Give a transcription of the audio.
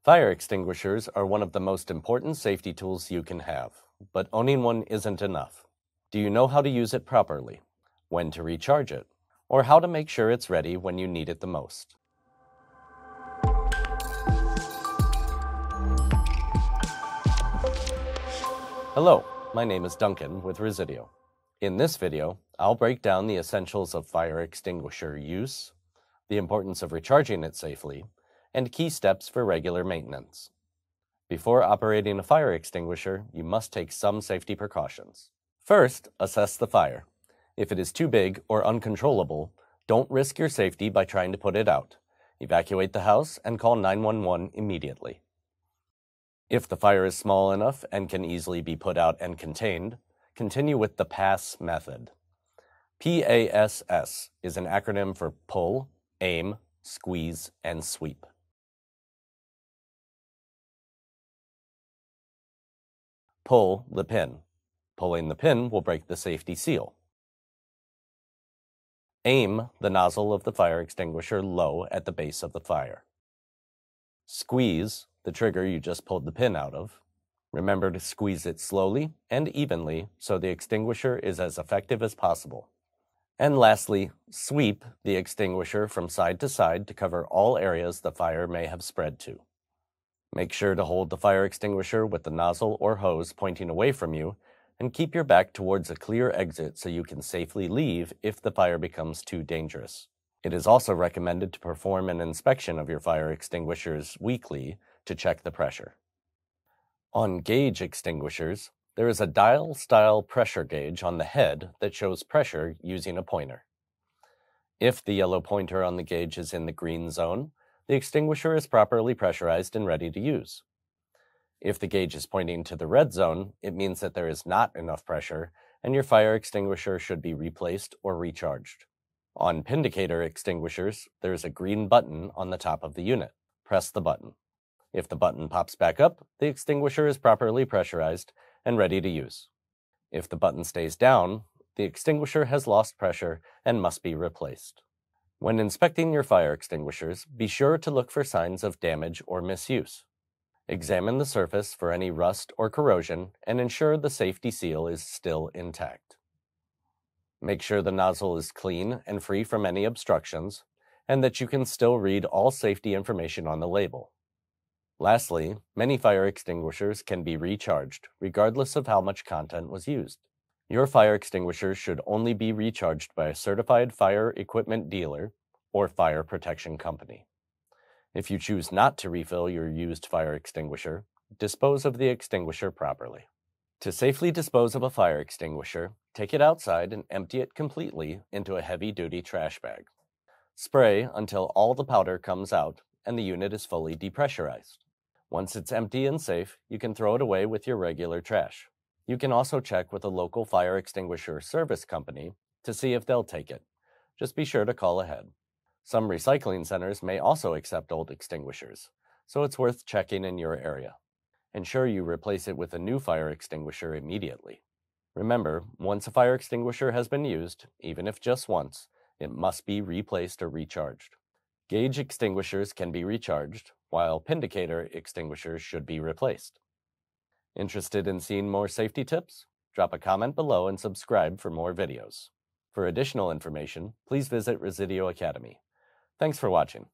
Fire extinguishers are one of the most important safety tools you can have, but owning one isn't enough. Do you know how to use it properly, when to recharge it, or how to make sure it's ready when you need it the most? Hello, my name is Duncan with Resideo. In this video, I'll break down the essentials of fire extinguisher use, the importance of recharging it safely, and key steps for regular maintenance. Before operating a fire extinguisher, you must take some safety precautions. First, assess the fire. If it is too big or uncontrollable, don't risk your safety by trying to put it out. Evacuate the house and call 911 immediately. If the fire is small enough and can easily be put out and contained, continue with the P.A.S.S method. P.A.S.S is an acronym for pull, aim, squeeze, and sweep. Pull the pin. Pulling the pin will break the safety seal. Aim the nozzle of the fire extinguisher low at the base of the fire. Squeeze the trigger you just pulled the pin out of. Remember to squeeze it slowly and evenly so the extinguisher is as effective as possible. And lastly, sweep the extinguisher from side to side to cover all areas the fire may have spread to. Make sure to hold the fire extinguisher with the nozzle or hose pointing away from you, and keep your back towards a clear exit so you can safely leave if the fire becomes too dangerous. It is also recommended to perform an inspection of your fire extinguishers weekly to check the pressure. On gauge extinguishers, there is a dial-style pressure gauge on the head that shows pressure using a pointer. If the yellow pointer on the gauge is in the green zone, the extinguisher is properly pressurized and ready to use. If the gauge is pointing to the red zone, it means that there is not enough pressure and your fire extinguisher should be replaced or recharged. On pindicator extinguishers, there is a green button on the top of the unit. Press the button. If the button pops back up, the extinguisher is properly pressurized and ready to use. If the button stays down, the extinguisher has lost pressure and must be replaced. When inspecting your fire extinguishers, be sure to look for signs of damage or misuse. Examine the surface for any rust or corrosion and ensure the safety seal is still intact. Make sure the nozzle is clean and free from any obstructions, and that you can still read all safety information on the label. Lastly, many fire extinguishers can be recharged, regardless of how much content was used. Your fire extinguishers should only be recharged by a certified fire equipment dealer or fire protection company. If you choose not to refill your used fire extinguisher, dispose of the extinguisher properly. To safely dispose of a fire extinguisher, take it outside and empty it completely into a heavy-duty trash bag. Spray until all the powder comes out and the unit is fully depressurized. Once it's empty and safe, you can throw it away with your regular trash. You can also check with a local fire extinguisher service company to see if they'll take it. Just be sure to call ahead. Some recycling centers may also accept old extinguishers, so it's worth checking in your area. Ensure you replace it with a new fire extinguisher immediately. Remember, once a fire extinguisher has been used, even if just once, it must be replaced or recharged. Gauge extinguishers can be recharged, while pindicator extinguishers should be replaced. Interested in seeing more safety tips? Drop a comment below and subscribe for more videos. For additional information, please visit Resideo Academy. Thanks for watching.